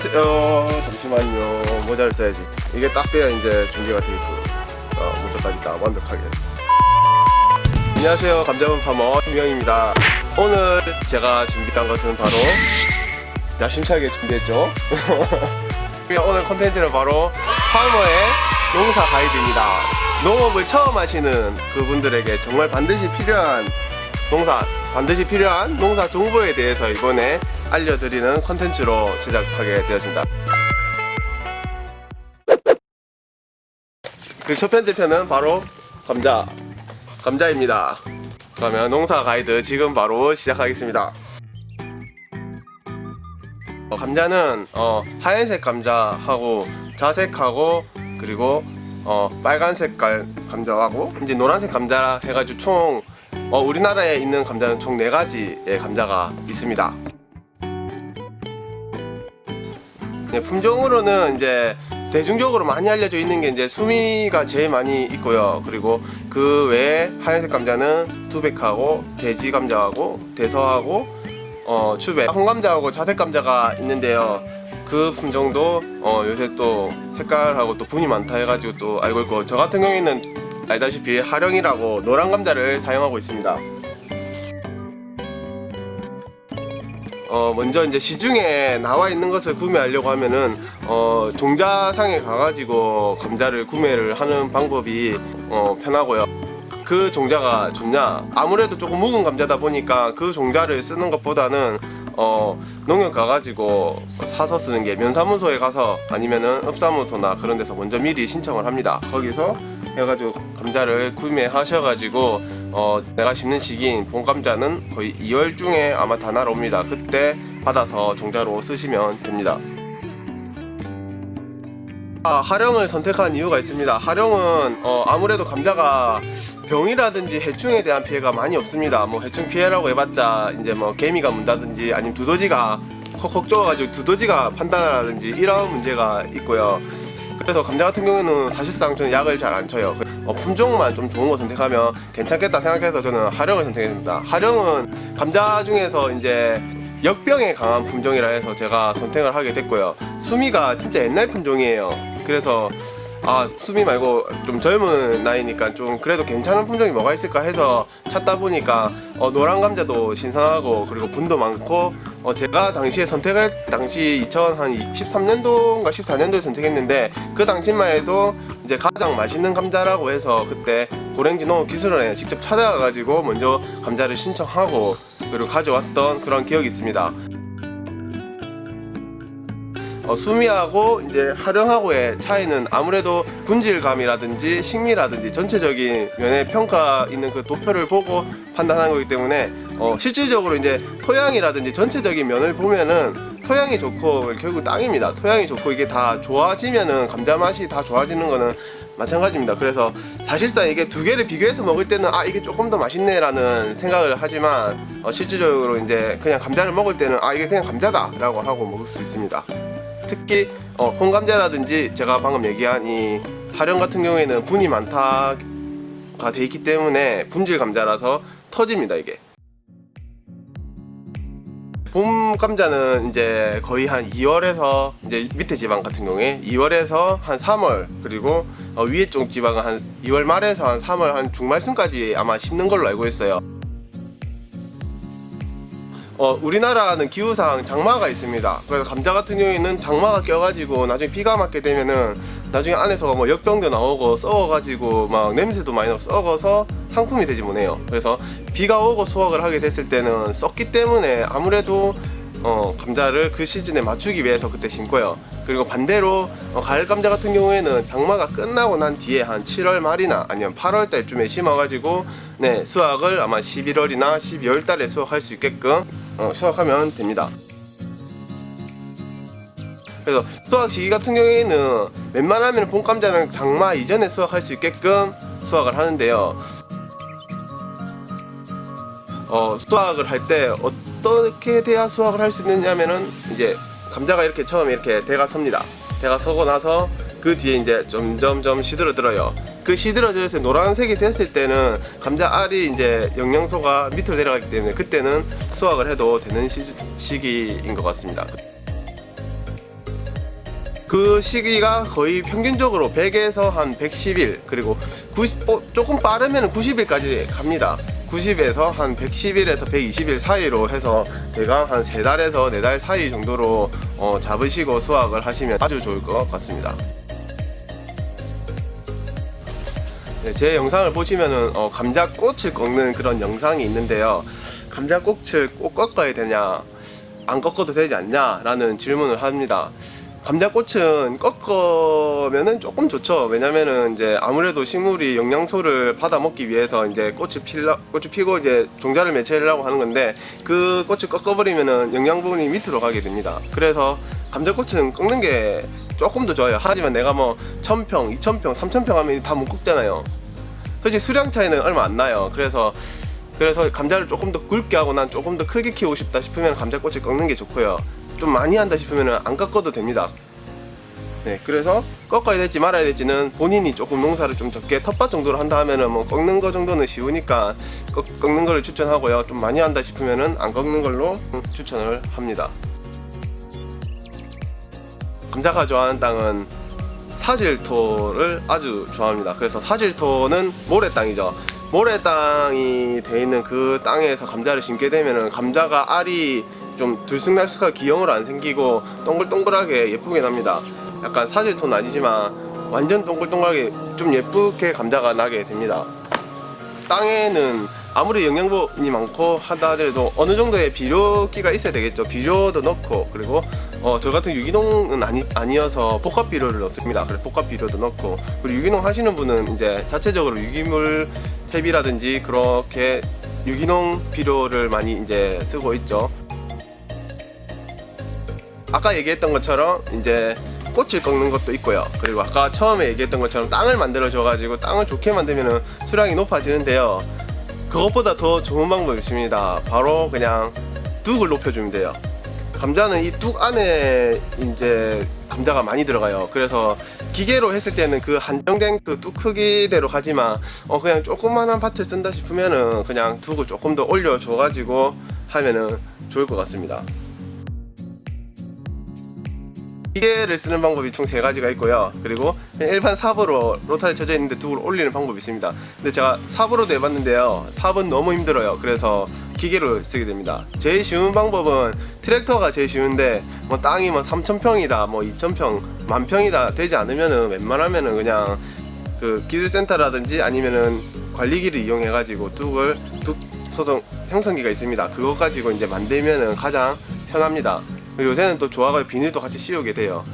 안녕하세요. 잠시만요. 모자를 써야지. 이게 딱 돼야 이제 중계가 되겠고, 모자까지 딱 완벽하게. 안녕하세요. 감자분 파머 김영입니다. 오늘 제가 준비한 것은 바로 야심차게 준비했죠. 오늘 컨텐츠는 바로 파머의 농사 가이드입니다. 농업을 처음 하시는 그분들에게 정말 반드시 필요한 농사 정보에 대해서 이번에 알려드리는 컨텐츠로 제작하게 되었습니다. 그 첫 번째 편은 바로 감자입니다. 그러면 농사 가이드 지금 바로 시작하겠습니다. 감자는 하얀색 감자하고 자색하고 그리고 빨간 색깔 감자하고 이제 노란색 감자 해가지고 총 우리나라에 있는 감자는 총 4가지의 감자가 있습니다. 네, 품종으로는 이제 대중적으로 많이 알려져 있는 게 이제 수미가 제일 많이 있고요. 그리고 그 외에 하얀색 감자는 투백하고 돼지 감자하고 대서하고 추백, 홍감자하고 자색 감자가 있는데요. 그 품종도 요새 또 색깔하고 또 분이 많다 해가지고 또 알고 있고, 저 같은 경우에는 알다시피 하령이라고 노란 감자를 사용하고 있습니다. 먼저 이제 시중에 나와 있는 것을 구매하려고 하면은 종자상에 가가지고 감자를 구매를 하는 방법이 편하고요. 그 종자가 좋냐? 아무래도 조금 묵은 감자다 보니까 그 종자를 쓰는 것보다는 농협 가가지고 사서 쓰는 게, 면사무소에 가서 아니면은 읍사무소나 그런 데서 먼저 미리 신청을 합니다. 거기서 해가지고 감자를 구매하셔가지고 내가 심는 시기인 봄 감자는 거의 2월 중에 아마 다 날아옵니다. 그때 받아서 종자로 쓰시면 됩니다. 하령을 선택한 이유가 있습니다. 하령은 아무래도 감자가 병이라든지 해충에 대한 피해가 많이 없습니다. 뭐 해충 피해라고 해봤자 이제 뭐 개미가 문다든지 아니면 두더지가 콕콕 쪼아가지고 두더지가 판단하라든지 이런 문제가 있고요. 그래서 감자 같은 경우에는 사실상 저는 약을 잘 안 쳐요. 품종만 좀 좋은 거 선택하면 괜찮겠다 생각해서 저는 하령을 선택했습니다. 하령은 감자 중에서 이제 역병에 강한 품종이라 해서 제가 선택을 하게 됐고요. 수미가 진짜 옛날 품종이에요. 그래서 수미 말고 좀 젊은 나이니까 좀 그래도 괜찮은 품종이 뭐가 있을까 해서 찾다 보니까 노란 감자도 신선하고 그리고 분도 많고, 제가 당시에 선택할 당시 2013년도인가 14년도에 선택했는데, 그 당시만 해도 이제 가장 맛있는 감자라고 해서 그때 고랭지 농업기술원에 직접 찾아가가지고 먼저 감자를 신청하고 그리고 가져왔던 그런 기억이 있습니다. 수미하고 이제 하령하고의 차이는 아무래도 분질감이라든지 식미라든지 전체적인 면에 평가 있는 그 도표를 보고 판단하는 거기 때문에 실질적으로 이제 토양이라든지 전체적인 면을 보면은 토양이 좋고 결국 땅입니다. 토양이 좋고 이게 다 좋아지면은 감자 맛이 다 좋아지는 거는 마찬가지입니다. 그래서 사실상 이게 두 개를 비교해서 먹을 때는 이게 조금 더 맛있네라는 생각을 하지만 실질적으로 이제 그냥 감자를 먹을 때는 이게 그냥 감자다라고 하고 먹을 수 있습니다. 특히 홍감자라든지 제가 방금 얘기한 이 하령 같은 경우에는 분이 많다가 돼 있기 때문에 분질 감자라서 터집니다. 이게 봄 감자는 이제 거의 한 2월에서 이제 밑에 지방 같은 경우에 2월에서 한 3월, 그리고 위에 쪽 지방은 한 2월 말에서 한 3월 한 중말순까지 아마 심는 걸로 알고 있어요. 우리나라는 기후상 장마가 있습니다. 그래서 감자 같은 경우에는 장마가 껴가지고 나중에 비가 맞게 되면은 나중에 안에서 뭐 역병도 나오고 썩어가지고 막 냄새도 많이 나고 썩어서 상품이 되지 못해요. 그래서 비가 오고 수확을 하게 됐을 때는 썩기 때문에 아무래도 감자를 그 시즌에 맞추기 위해서 그때 심고요. 그리고 반대로 가을 감자 같은 경우에는 장마가 끝나고 난 뒤에 한 7월 말이나 아니면 8월 달쯤에 심어가지고 수확을 아마 11월이나 12월 달에 수확할 수 있게끔 수확하면 됩니다. 그래서 수확 시기 같은 경우에는 웬만하면 봄 감자는 장마 이전에 수확할 수 있게끔 수확을 하는데요. 수확을 할 때 어떻게 돼야 수확을 할 수 있느냐면은 이제 감자가 이렇게 처음에 이렇게 대가 섭니다. 대가 서고 나서 그 뒤에 이제 점점점 시들어들어요. 그 시들어져서 노란색이 됐을 때는 감자 알이 이제 영양소가 밑으로 내려가기 때문에 그때는 수확을 해도 되는 시기인 것 같습니다. 그 시기가 거의 평균적으로 100에서 한 110일, 그리고 90, 조금 빠르면 90일까지 갑니다. 90에서 한 110일에서 120일 사이로 해서 대강 한 3달에서 4달 사이 정도로 잡으시고 수확을 하시면 아주 좋을 것 같습니다. 네, 제 영상을 보시면은 감자꽃을 꺾는 그런 영상이 있는데요. 감자꽃을 꼭 꺾어야 되냐, 안 꺾어도 되지 않냐 라는 질문을 합니다. 감자꽃은 꺾으면은 조금 좋죠. 왜냐면은 이제 아무래도 식물이 영양소를 받아 먹기 위해서 이제 꽃이 피고 이제 종자를 맺히려고 하는 건데, 그 꽃을 꺾어버리면은 영양 부분이 밑으로 가게 됩니다. 그래서 감자꽃은 꺾는 게 조금 더 좋아요. 하지만 내가 뭐 1000평, 2000평, 3000평 하면 다 못 꺾잖아요. 솔직히 수량 차이는 얼마 안 나요. 그래서 감자를 조금 더 굵게 하고 난 조금 더 크게 키우고 싶다 싶으면 감자꽃을 꺾는 게 좋고요. 좀 많이 한다 싶으면 안 꺾어도 됩니다. 네, 그래서 꺾어야 될지 말아야 될지는 본인이 조금 농사를 좀 적게 텃밭 정도로 한다 하면은 뭐 꺾는 거 정도는 쉬우니까 꺾는 걸 추천하고요. 좀 많이 한다 싶으면은 안 꺾는 걸로 추천을 합니다. 감자가 좋아하는 땅은 사질토를 아주 좋아합니다. 그래서 사질토는 모래땅이죠. 모래땅이 돼 있는 그 땅에서 감자를 심게 되면은 감자가 알이 좀 들쑥날쑥하게 기형으로 안 생기고 동글동글하게 예쁘게 납니다. 약간 사질토는 아니지만 완전 동글동글하게 좀 예쁘게 감자가 나게 됩니다. 땅에는 아무리 영양분이 많고 하다 하더라도 어느 정도의 비료기가 있어야 되겠죠. 비료도 넣고, 그리고 저 같은 유기농은 아니어서 복합 비료를 넣습니다. 그래서 복합 비료도 넣고, 그리고 유기농 하시는 분은 이제 자체적으로 유기물 탭이라든지 그렇게 유기농 비료를 많이 이제 쓰고 있죠. 아까 얘기했던 것처럼 이제 꽃을 꺾는 것도 있고요. 그리고 아까 처음에 얘기했던 것처럼 땅을 만들어 줘가지고 땅을 좋게 만들면 수량이 높아지는데요. 그것보다 더 좋은 방법이 있습니다. 바로 그냥 둑을 높여주면 돼요. 감자는 이 둑 안에 이제 감자가 많이 들어가요. 그래서 기계로 했을 때는 그 한정된 그 둑 크기대로 가지만 그냥 조그만한 밭을 쓴다 싶으면은 그냥 둑을 조금 더 올려줘가지고 하면은 좋을 것 같습니다. 기계를 쓰는 방법이 총 3가지가 있고요. 그리고 일반 삽으로 로타리 쳐져 있는데 둑을 올리는 방법이 있습니다. 근데 제가 삽으로도 해봤는데요, 삽은 너무 힘들어요. 그래서 기계를 쓰게 됩니다. 제일 쉬운 방법은 트랙터가 제일 쉬운데, 뭐 땅이 뭐 3000평이다 뭐 2000평 만평이다 되지 않으면은 웬만하면은 그냥 그 기술센터라든지 아니면은 관리기를 이용해 가지고 둑 소성 형성기가 있습니다. 그거 가지고 이제 만들면은 가장 편합니다. 요새는 또 좋아가지고 비닐도 같이 씌우게 돼요.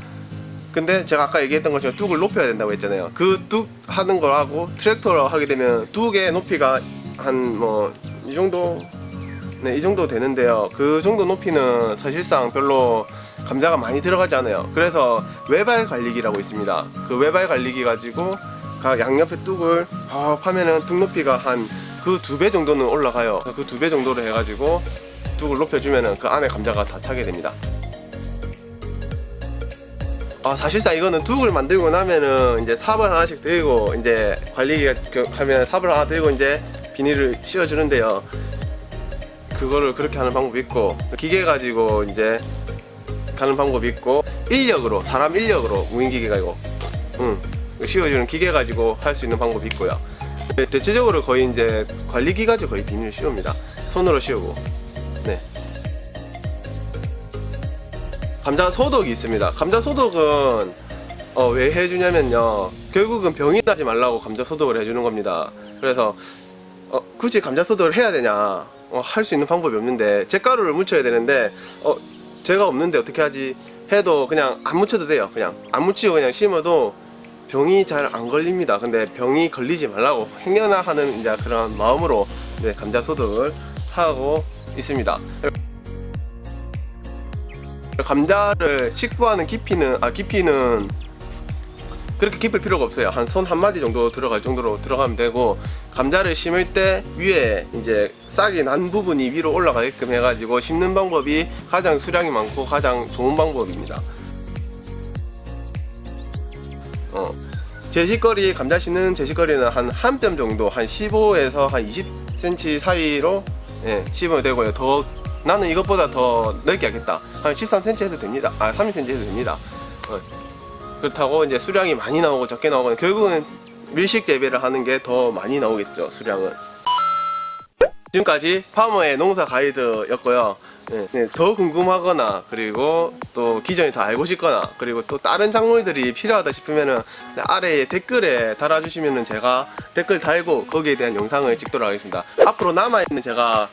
근데 제가 아까 얘기했던 것처럼 둑을 높여야 된다고 했잖아요. 그 둑 하는 걸 하고 트랙터로 하게 되면 둑의 높이가 한 뭐 이 정도, 네, 이 정도 되는데요. 그 정도 높이는 사실상 별로 감자가 많이 들어가지 않아요. 그래서 외발 관리기라고 있습니다. 그 외발 관리기 가지고 양옆에 뚝을 하면은 뚝 높이가 한 그 2배 정도는 올라가요. 그 2배 정도로 해가지고 뚝을 높여주면은 그 안에 감자가 다 차게 됩니다. 사실상 이거는 둑을 만들고 나면은 이제 삽을 하나씩 들고 이제 관리기가 하면 삽을 하나 들고 이제 비닐을 씌워주는데요. 그거를 그렇게 하는 방법이 있고, 기계 가지고 이제 가는 방법이 있고, 사람 인력으로 무인기계가 이거 씌워주는 기계 가지고 할 수 있는 방법이 있고요. 대체적으로 거의 이제 관리기 가지고 거의 비닐을 씌웁니다. 손으로 씌우고. 네. 감자 소독이 있습니다. 감자 소독은 왜 해주냐면요, 결국은 병이 나지 말라고 감자 소독을 해주는 겁니다. 그래서 굳이 감자 소독을 해야 되냐, 할 수 있는 방법이 없는데 잿가루를 묻혀야 되는데 제가 없는데 어떻게 하지 해도 그냥 안 묻혀도 돼요. 그냥 안 묻히고 그냥 심어도 병이 잘 안 걸립니다. 근데 병이 걸리지 말라고 행여나 하는 이제 그런 마음으로 감자 소독을 하고 있습니다. 감자를 식부하는 깊이는 그렇게 깊을 필요가 없어요. 한 손 한마디 정도 들어갈 정도로 들어가면 되고, 감자를 심을 때 위에 이제 싹이 난 부분이 위로 올라가게끔 해가지고 심는 방법이 가장 수량이 많고 가장 좋은 방법입니다. 제식거리, 감자 심는 제식거리는 한 뼘 정도, 한 15에서 한 20cm 사이로 심으면 되고요. 나는 이것보다 더 넓게 하겠다, 한 13cm 해도 됩니다. 30cm 해도 됩니다. 그렇다고 이제 수량이 많이 나오고 적게 나오고는 결국은 밀식 재배를 하는 게 더 많이 나오겠죠, 수량은. 지금까지 파머의 농사 가이드였고요. 네, 더 궁금하거나 그리고 또 기존에 더 알고 싶거나 그리고 또 다른 작물들이 필요하다 싶으면은 아래에 댓글에 달아주시면은 제가 댓글 달고 거기에 대한 영상을 찍도록 하겠습니다. 앞으로 남아있는 제가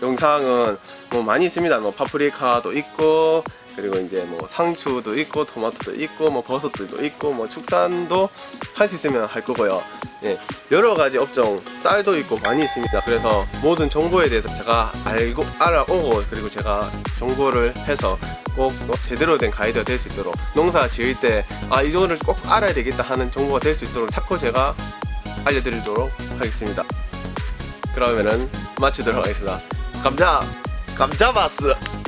영상은 뭐 많이 있습니다. 뭐 파프리카도 있고 그리고 이제 뭐 상추도 있고 토마토도 있고 뭐 버섯들도 있고 뭐 축산도 할 수 있으면 할 거고요. 예, 여러 가지 업종 쌀도 있고 많이 있습니다. 그래서 모든 정보에 대해서 제가 알아오고 그리고 제가 정보를 해서 꼭 제대로 된 가이드가 될 수 있도록 농사 지을 때 이거를 꼭 알아야 되겠다 하는 정보가 될 수 있도록 자꾸 제가 알려드리도록 하겠습니다. 그러면은 마치도록 하겠습니다. 감자바스.